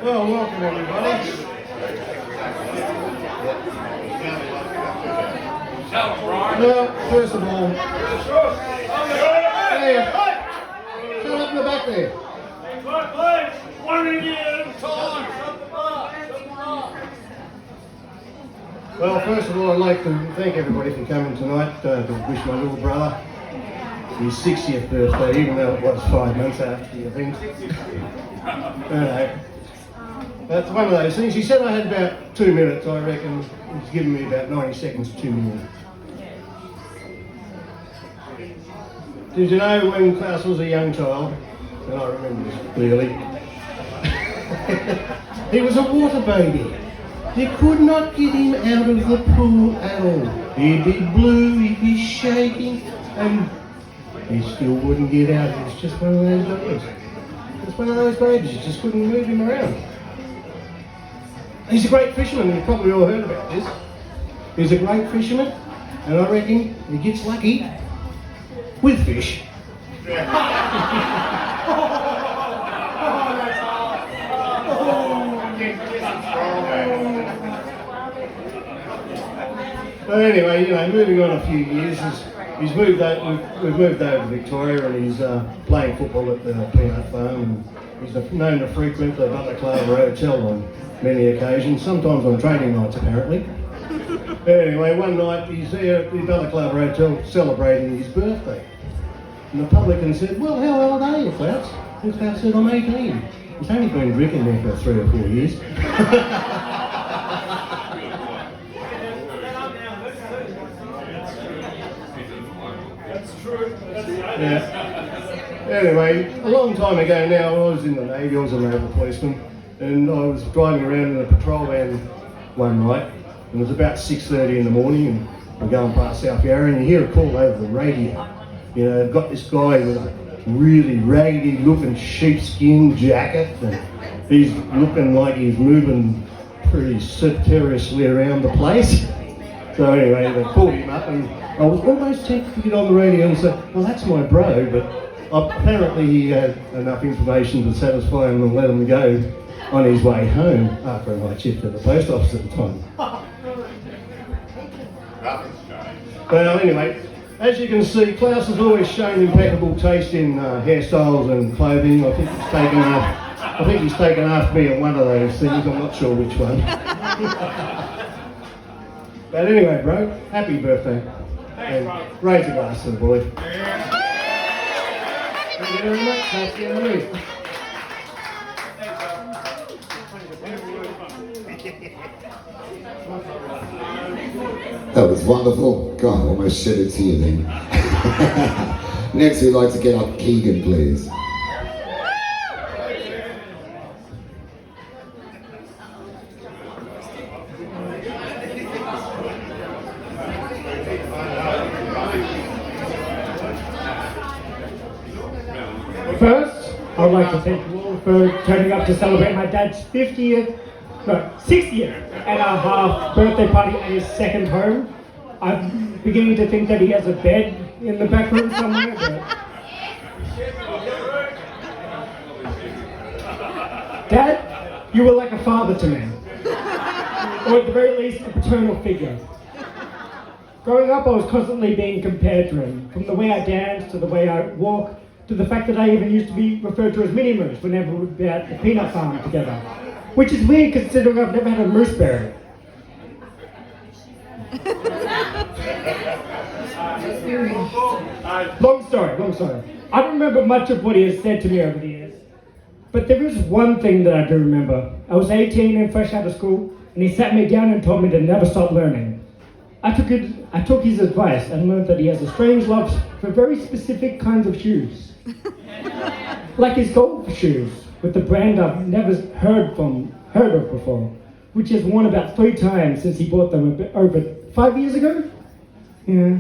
Well, welcome everybody. Well, first of all, hey, shut up in the back there. Well, first of all, I'd like to thank everybody for coming tonight to wish my little brother his 60th birthday, even though it was 5 months after the event. That's one of those things. He said I had about 2 minutes. I reckon he's given me about 90 seconds, 2 minutes. Did you know when Klaus was a young child, and I remember this clearly, he was a water baby. You could not get him out of the pool at all. He'd be blue, he'd be shaking, and he still wouldn't get out. He was just one of those babies. Just one of those babies, you just couldn't move him around. He's a great fisherman, you've probably all heard about this. He's a great fisherman, and I reckon he gets lucky with fish. But anyway, you know, moving on a few years, we've moved over to Victoria, and he's playing football at the Peanut Farm, and he's known to frequent the Balaclava Hotel on many occasions, sometimes on training nights apparently. But anyway, one night he's there at the Balaclava Hotel celebrating his birthday. And the publican said, "Well, how old are you, Klaus?" And Klaus said, "I'm 18. He's only been drinking there for 3 or 4 years. That's true. Yeah. Anyway, a long time ago now, I was in the Navy, I was a naval policeman, and I was driving around in a patrol van one night, and it was about 6:30 in the morning, and we're going past South Yarra, and you hear a call over the radio. You know, they've got this guy with a really raggedy looking sheepskin jacket, and he's looking like he's moving pretty seriously around the place. So anyway, they pulled him up, and I was almost tempted to get on the radio and say, "Well, that's my bro," but apparently he had enough information to satisfy him and let him go on his way home after a night shift at the post office at the time. Well, anyway, as you can see, Klaus has always shown impeccable taste in hairstyles and clothing. I think he's taken after me on one of those things. I'm not sure which one. But anyway, bro, happy birthday. Thanks, bro. Raise a glass to the boy. Thank you very much. Nice to meet you. That was wonderful. God, I almost shed it to you then. Next, we'd like to get up Keegan, please. First, I'd like to thank you all for turning up to celebrate my dad's 60th and a half birthday party at his second home. I'm beginning to think that he has a bed in the back room somewhere. But... Dad, you were like a father to me. Or at the very least, a paternal figure. Growing up, I was constantly being compared to him, from the way I dance, to the way I walk, to the fact that I even used to be referred to as mini-moose whenever we were at the peanut farm together. Which is weird considering I've never had a mooseberry. Long story. I don't remember much of what he has said to me over the years. But there is one thing that I do remember. I was 18 and fresh out of school, and he sat me down and told me to never stop learning. I took his advice and learned that he has a strange love for very specific kinds of shoes. Like his golf shoes, with the brand I've never heard of before, which he has worn about 3 times since he bought them over 5 years ago? Yeah.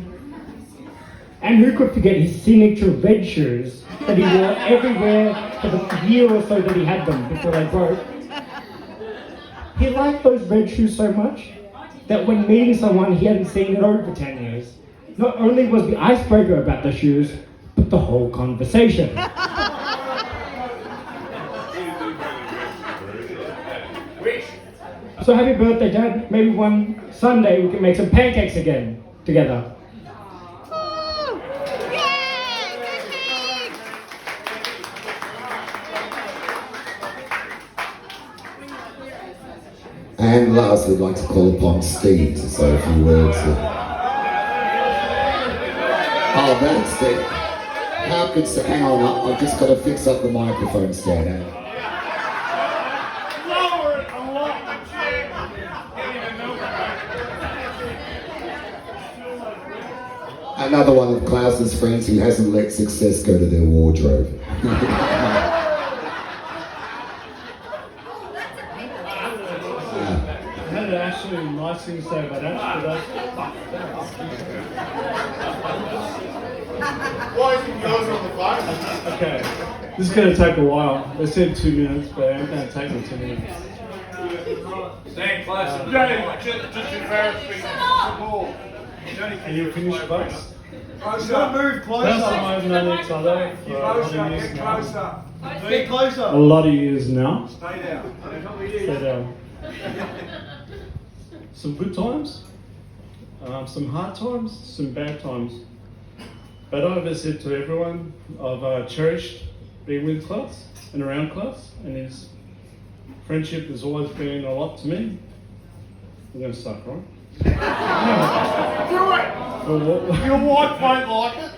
And who could forget his signature red shoes that he wore everywhere for the year or so that he had them before they broke? He liked those red shoes so much that when meeting someone he hadn't seen in over 10 years, not only was the icebreaker about the shoes, but the whole conversation. So happy birthday, Dad. Maybe one Sunday we can make some pancakes again together. And last, we'd like to call upon Steve to say a few words. Oh, that's it. How could... Hang on, I've just got to fix up the microphone stand. Lower it a lot. Another one of Klaus's friends who hasn't let success go to their wardrobe. I had actually nice things to say about Ash, but that's Why is he goes on the phone? okay. This is going to take a while. They said 2 minutes, but it's going to take me 2 minutes. Stand close. Johnny, just embarrass me. Can you finish, folks? Closer. Move That's why I've known each other for a lot of Closer. years Get now. closer. Get closer. A lot of years now. Stay down. But, some good times, some hard times, some bad times. But I've said to everyone, I've cherished being with Klaus and around Klaus, and his friendship has always been a lot to me. I'm going to start crying. Do it! Your wife won't like it.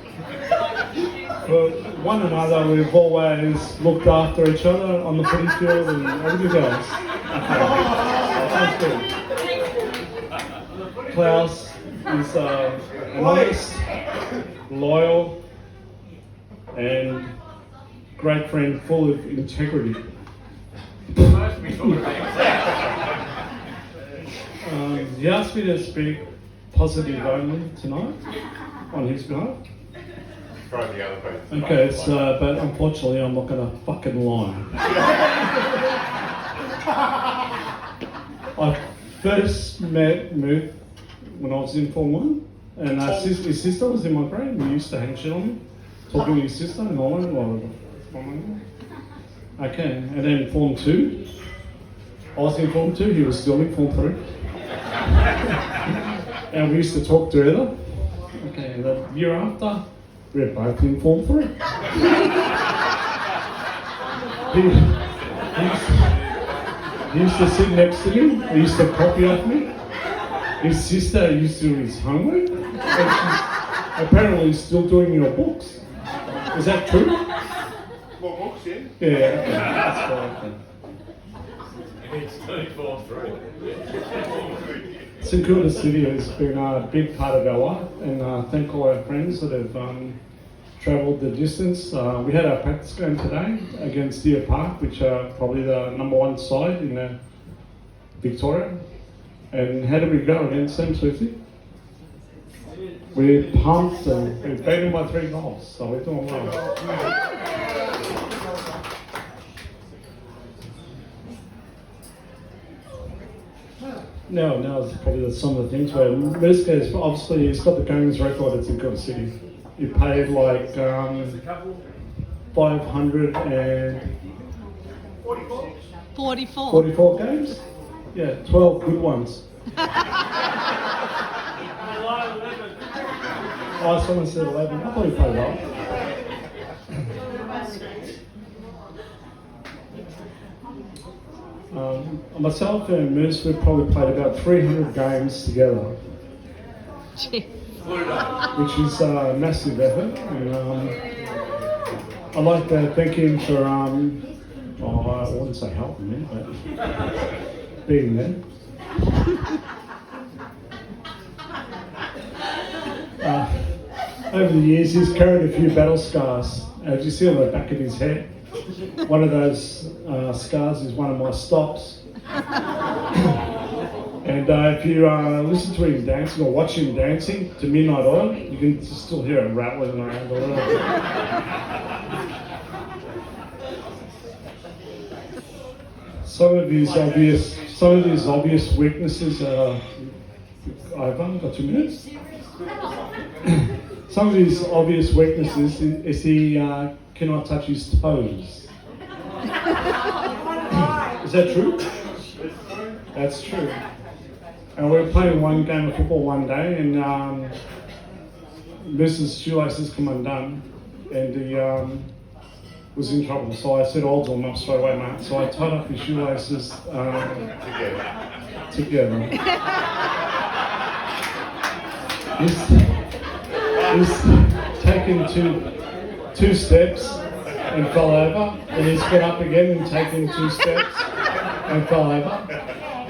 For one another, we've always looked after each other on the footy field and everything else. Sounds good. Klaus is an honest, loyal, and great friend, full of integrity. He asked me to speak positive only tonight on his behalf. Try the other person. Okay, so, but unfortunately I'm not going to fucking lie. I first met Muth when I was in Form 1, and his sister was in my grade. We used to hang shit on him, talking to his sister and all that. Okay, and then Form 2, I was in Form 2, he was still in Form 3. And we used to talk together. Okay, and the year after, we were both in Form 3. He used to sit next to me, he used to copy off me. His sister used to do his homework, and she's apparently still doing your books. Is that true? What books in? Yeah, okay, that's fine. St Kilda City has been a big part of our life, and thank all our friends that have travelled the distance. We had our practice game today against Deer Park, which are probably the #1 side in Victoria. And how did we go against them, Swifty? We pumped and we beat them by 3 goals, so we're doing well. Now is probably some of the things where Mercer is obviously he's got the games record at St Kilda City. He played like 544 games. Yeah, 12 good ones. Oh, someone said 11. I thought he played well. Myself and Moose, we've probably played about 300 games together, which is a massive effort. And I'd like to thank him for, I wouldn't say helping me, but being there. Over the years, he's carried a few battle scars. As you see on the back of his head, one of those scars is one of my stops. And if you listen to him dancing or watch him dancing to Midnight Oil, you can still hear it rattling around the room. Some of his obvious weaknesses are. I've only got 2 minutes. Some of his obvious weaknesses is he cannot touch his toes. Is that true? That's true. And we were playing one game of football one day, and Mrs. Shoelaces come undone, and he was in trouble. So I said, I'll do him up straight away, mate. So I tied up his shoelaces together. He's taken two steps and fell over, and he's got up again and taken 2 steps and fell over.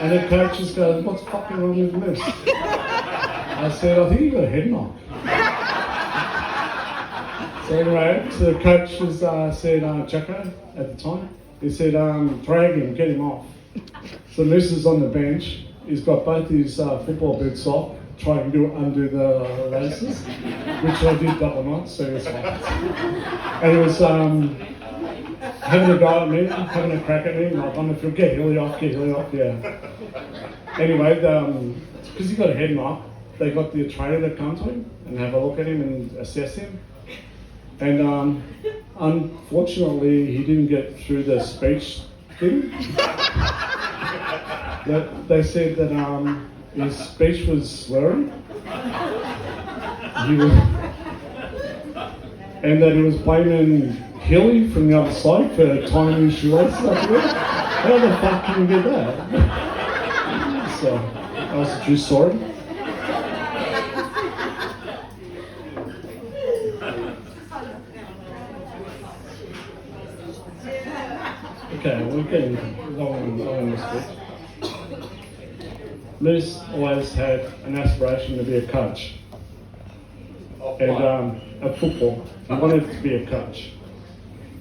And the coach just goes, what's fucking wrong with Moose? I said, I think he got a head knock. So anyway, so the coach was, said, Jacko, at the time, he said, drag him, get him off. So Moose is on the bench, he's got both his football boots off, trying to undo the laces, which I did double knots, so it's fine. And he was having a go at me, having a crack at me, like, I'm gonna get Hilly off, yeah. Anyway, because he got a head knock, they got the trainer to come to him and have a look at him and assess him. And unfortunately, he didn't get through the speech thing. They said that his speech was slurring. And that he was blaming Hilly from the other side for tying his shoelaces up there. How the fuck can you get that? So, that was a true story. Okay, we're getting long this week. Moose always had an aspiration to be a coach. And at football, he wanted to be a coach.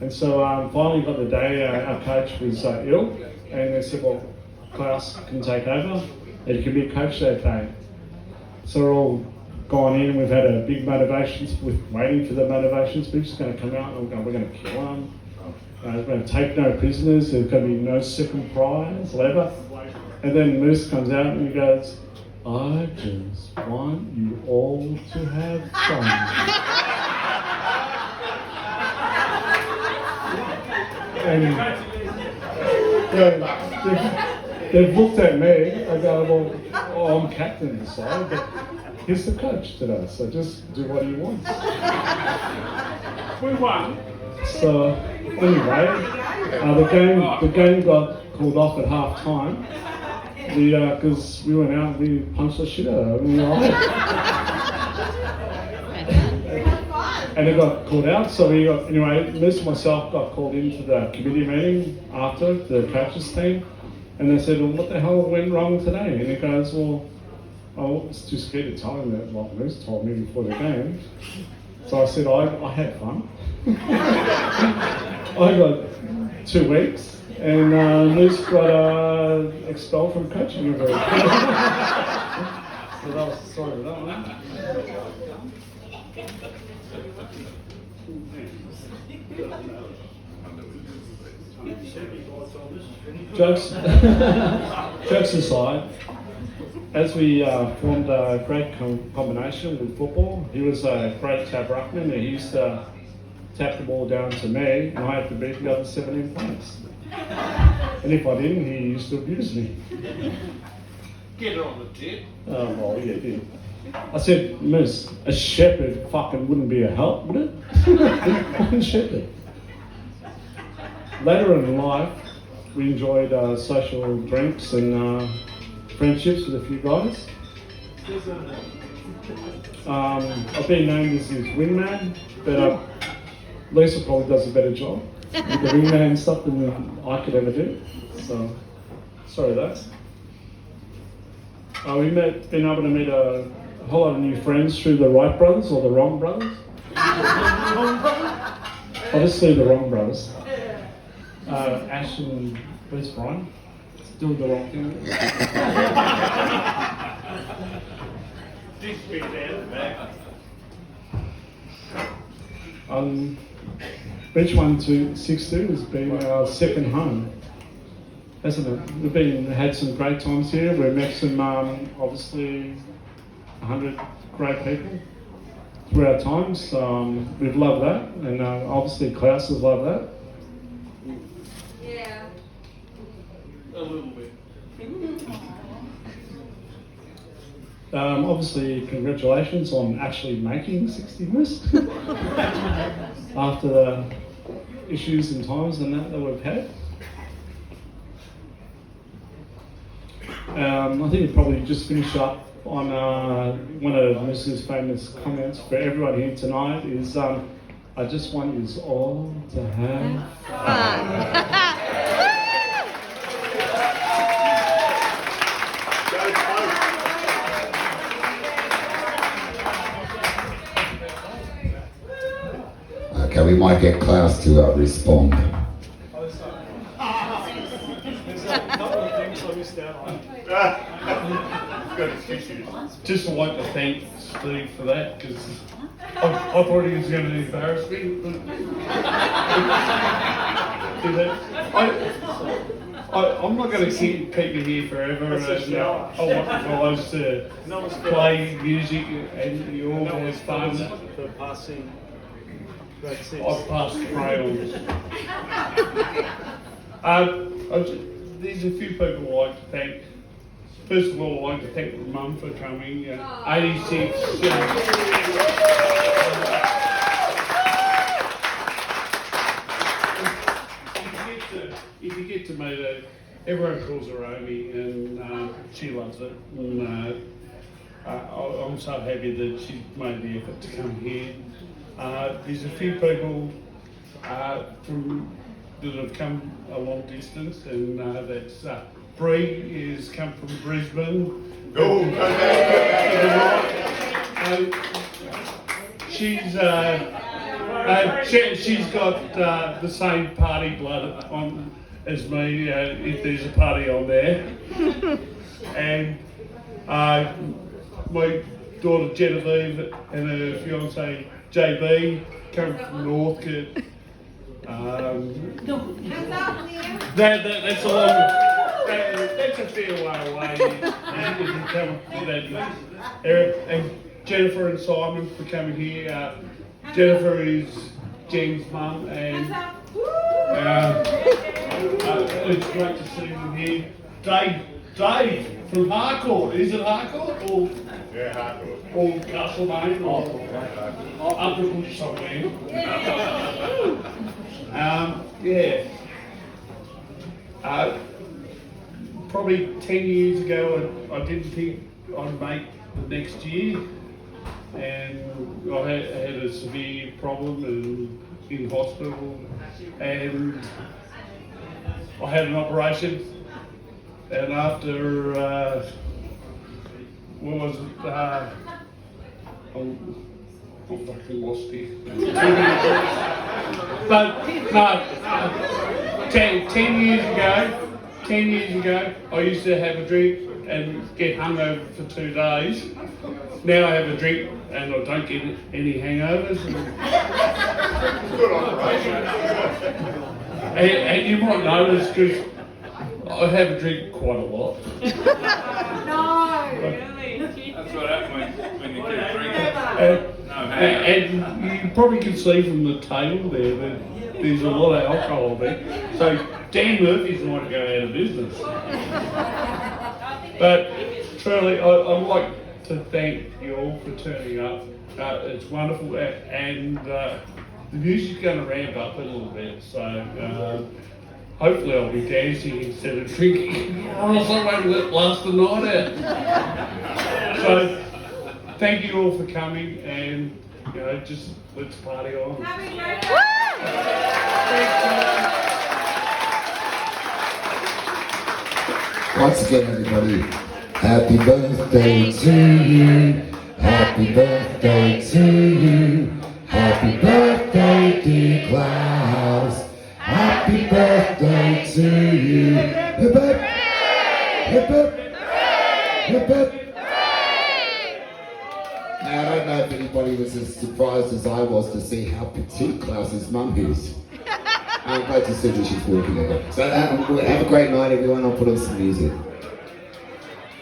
And so finally got the day our coach was ill, and they said, well, Klaus can take over, and he can be a coach that day. So we're all gone in, we've had a big motivation, we're waiting for the motivation speech, it's going to come out, and we're going to kill him. We're going to take no prisoners, there's going to be no second prize, whatever. And then Moose comes out and he goes, I just want you all to have fun. And they've looked at me, I go, well, I'm captain this side, but he's the coach today, so just do what he wants. We won. So anyway, the game got called off at half time. Because we went out and we punched the shit out of him. And it got called out, so anyway, Liz and myself got called into the committee meeting after the coaches team, and they said, well, what the hell went wrong today? And he goes, well, I was too scared to tell him that what Liz told me before the game. So I said, I had fun. I got 2 weeks. And Moose got expelled from coaching. So that was the story of that one. Jokes aside, as we formed a great combination with football, he was a great tap ruckman. He used to tap the ball down to me, and I had to beat the other 17 players. And if I didn't, he used to abuse me. Get her on the tip. Oh, well, yeah, he did. I said, Miss, a shepherd fucking wouldn't be a help, would it? Fucking shepherd. Later in life, we enjoyed social drinks and friendships with a few guys. I've been named as his wingman, but Lisa probably does a better job with the wingman stuff than I could ever do. So, sorry that. We've been able to meet a whole lot of new friends through the Wright brothers or the Wrong brothers. Obviously the Wrong brothers. Ash and where's Brian? Still the wrong thing. Beach 162 has been our second home, hasn't it? We've had some great times here. We've met some, obviously, 100 great people through our times. We've loved that, and obviously Klaus has loved that. Yeah. A little bit. Obviously, congratulations on actually making 60 West after the issues and times and that we've had. I think we'll probably just finish up on one of Mrs. famous comments for everyone here tonight is, I just want you all to have fun. Okay, we might get Klaus to respond. There's a couple of things I missed out on. Just would like to thank Steve for that because I thought he was going to embarrass me. I'm not going to keep you here forever. I want guys to play music and you all have fun. For passing. I've passed crayons. There's a few people I'd like to thank. First of all, I'd like to thank my mum for coming. 86. If you get to meet her, everyone calls her Omi, and she loves it. And, I'm so happy that she made the effort to come here. There's a few people that have come a long distance, and that's Bree has come from Brisbane. She's got the same party blood on as me. If there's a party on there, and my daughter Genevieve and her fiance JB come from Northcote. That's a long. That's a fair way away. And Jennifer and Simon for coming here. Jennifer is Jen's mum, and it's great to see them here. Dave from Harcourt. Is it Harcourt or? Yeah, Harcourt. Or Castlemaine or up the bush somewhere. Probably 10 years ago, I didn't think I'd make the next year, and I had a severe problem in hospital, and I had an operation, and after what was it? I'm fucking lost here. But no, 10 years ago, I used to have a drink and get hungover for 2 days. Now I have a drink and I don't get any hangovers. Good operation. And you might notice because I have a drink quite a lot. No, really. That's what happens when you keep drinking. And you probably can see from the table there that there's a lot of alcohol there. So Dan Murphy's not going to go out of business. But truly, I'd like to thank you all for turning up. It's wonderful, and the music's going to ramp up a little bit. So hopefully I'll be dancing instead of drinking, or else I won't last the night out. So thank you all for coming, and just let's party on. Happy birthday! Once again, everybody, happy birthday to you. Happy birthday to you. Happy birthday, dear Klaus. Happy birthday to you. Hip hip. Hip hip. Hip hip. Now, I don't know if anybody was as surprised as I was to see how petite Klaus's mum is. I'm glad to see that she's walking over. So have a great night, everyone. I'll put on some music.